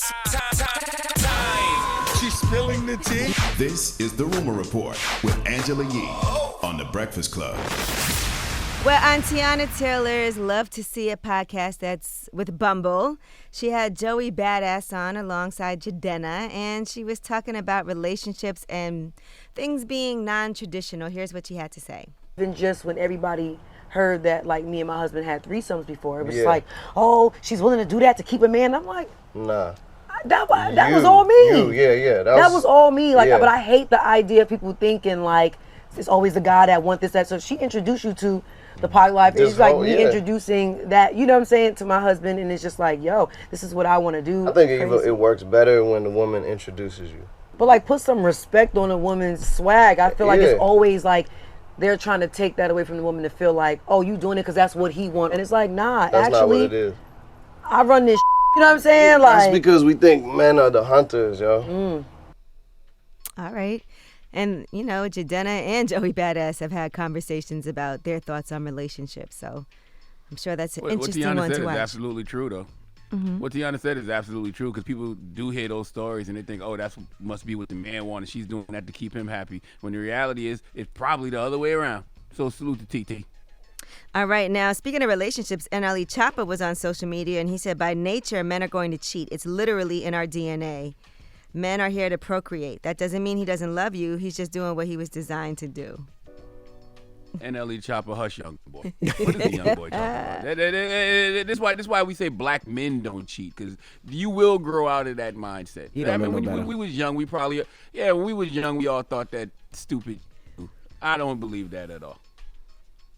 Time. She's spilling the tea. This is The Rumor Report with Angela Yee on The Breakfast Club. Well, on Teyana Taylor's Love to See It podcast that's with Bumble, she had Joey Badass on alongside Jidenna, and she was talking about relationships and things being non-traditional. Here's what she had to say. Even just when everybody heard that, like, me and my husband had threesomes before, it was like, oh, she's willing to do that to keep a man. I'm like, nah. That was all me. That was all me. Like, but I hate the idea of people thinking like it's always the guy that wants this, that. So she introduced you to the poly life. It's like me introducing that, you know what I'm saying, to my husband, and it's just like, yo, this is what I want to do. I think it works better when the woman introduces you. But like, put some respect on a woman's swag. I feel like it's always like they're trying to take that away from the woman to feel like, oh, you doing it because that's what he wants, and it's like, nah, that's actually, not what it is. I run this. You know what I'm saying? Like, that's because we think men are the hunters, yo. All right. And, you know, Jidenna and Joey Badass have had conversations about their thoughts on relationships. So I'm sure that's an interesting one to watch. What Teyana said is absolutely true, though. Mm-hmm. What Teyana said is absolutely true, because people do hear those stories and they think, oh, that's must be what the man wanted. She's doing that to keep him happy. When the reality is, it's probably the other way around. So salute to TT. All right. Now, speaking of relationships, NLE Choppa was on social media, and he said, by nature, men are going to cheat. It's literally in our DNA. Men are here to procreate. That doesn't mean he doesn't love you. He's just doing what he was designed to do. NLE Choppa, hush, young boy. What is the young boy talking about? This is why we say black men don't cheat, because you will grow out of that mindset. I mean, when we was young, we probably, when we was young, we all thought that stupid. I don't believe that at all.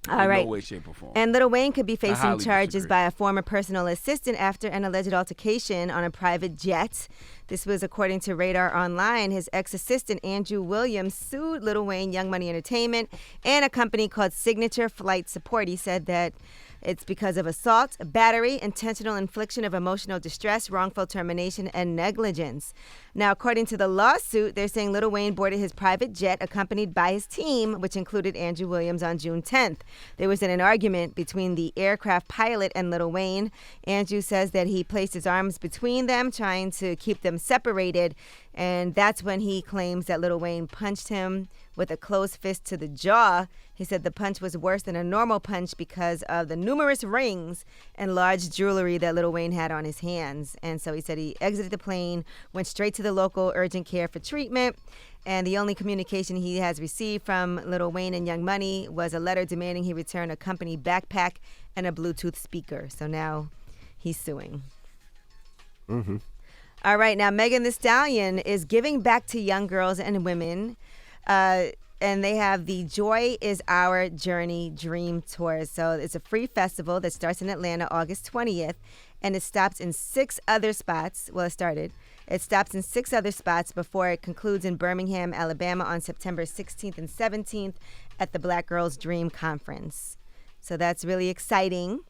All right. No way, shape, or form. And Lil Wayne could be facing charges by a former personal assistant after an alleged altercation on a private jet. This was according to Radar Online. His ex-assistant, Andrew Williams, sued Lil Wayne, Young Money Entertainment, and a company called Signature Flight Support. He said that it's because of assault, battery, intentional infliction of emotional distress, wrongful termination, and negligence. Now, according to the lawsuit, they're saying Lil Wayne boarded his private jet accompanied by his team, which included Andrew Williams, on June 10th. There was an argument between the aircraft pilot and Lil Wayne. Andrew says that he placed his arms between them, trying to keep them separated, and that's when he claims that Lil Wayne punched him with a closed fist to the jaw. He said the punch was worse than a normal punch because of the numerous rings and large jewelry that Lil Wayne had on his hands. And so he said he exited the plane, went straight to the local urgent care for treatment. And the only communication he has received from Lil Wayne and Young Money was a letter demanding he return a company backpack and a Bluetooth speaker. So now he's suing. Mm-hmm. All right, now Megan Thee Stallion is giving back to young girls and women. And they have the Joy Is Our Journey Dream Tour. So it's a free festival that starts in Atlanta August 20th, and it stops in 6 other spots. Well, it started. It stops in 6 other spots before it concludes in Birmingham, Alabama on September 16th and 17th at the Black Girls Dream Conference. So that's really exciting.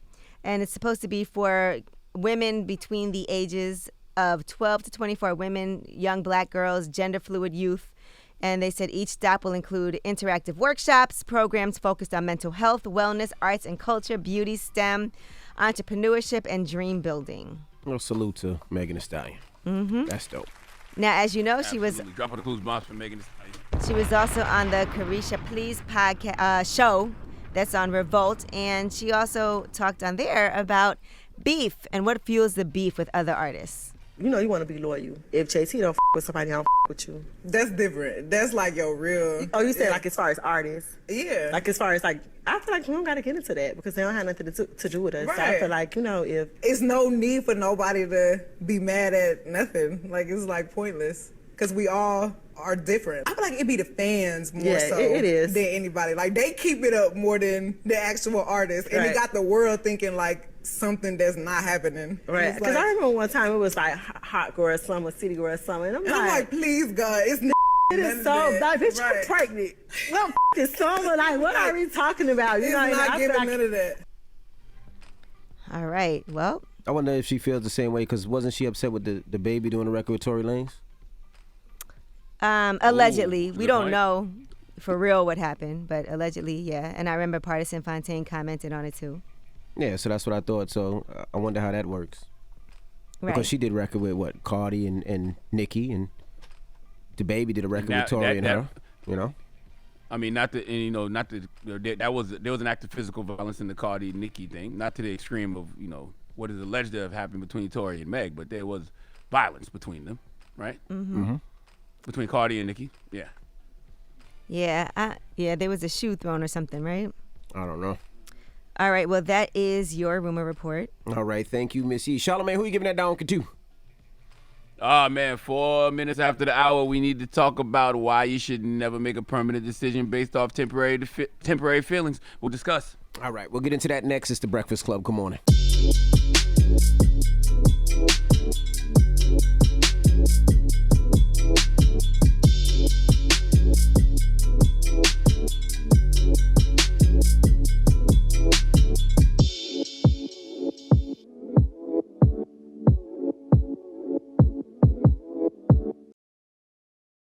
And it's supposed to be for women between the ages of 12 to 24, women, young black girls, gender fluid youth. And they said each stop will include interactive workshops, programs focused on mental health, wellness, arts and culture, beauty, STEM, entrepreneurship, and dream building. Well, salute to Megan Thee Stallion. Mm-hmm. That's dope. Now, as you know, Absolutely. She was dropping the clues bombs for Megan Thee Stallion. She was also on the Carisha Please podcast show that's on Revolt, and she also talked on there about beef and what fuels the beef with other artists. You know you want to be loyal. If JT don't with somebody, I don't with you. That's different. That's like your real... Oh, you said like as far as artists? Yeah. Like as far as like, I feel like we don't got to get into that because they don't have nothing to do with us. Right. So I feel like, you know, if... It's no need for nobody to be mad at nothing. Like, it's like pointless. Because we all are different. I feel like it'd be the fans more so it is. than anybody. Like, they keep it up more than the actual artists. And It got the world thinking like something that's not happening. Right. Because I remember one time it was like hot girl summer, city girl summer. And I'm like, please, God, it's it is so like, bitch, I'm pregnant. What is summer? Like, what are we talking about? You know, not giving none of that. All right. Well, I wonder if she feels the same way, because wasn't she upset with the baby doing the record with Tory Lanez? Allegedly. We don't know for real what happened, but allegedly, yeah. And I remember Partisan Fontaine commented on it too. Yeah, so that's what I thought. So I wonder how that works. Right. Because she did record with what, Cardi and Nicki, and the baby did a record with Tory and her. You know. I mean, there was an act of physical violence in the Cardi Nicki thing, not to the extreme of what is alleged to have happened between Tory and Meg, but there was violence between them, right? Mm-hmm. Between Cardi and Nicki, yeah. Yeah, there was a shoe thrown or something, right? I don't know. All right, well, that is your rumor report. All right, thank you, Miss E. Charlamagne, who you giving that down to? Oh, man, 4 minutes after the hour, we need to talk about why you should never make a permanent decision based off temporary feelings. We'll discuss. All right, we'll get into that next. It's The Breakfast Club. Good morning.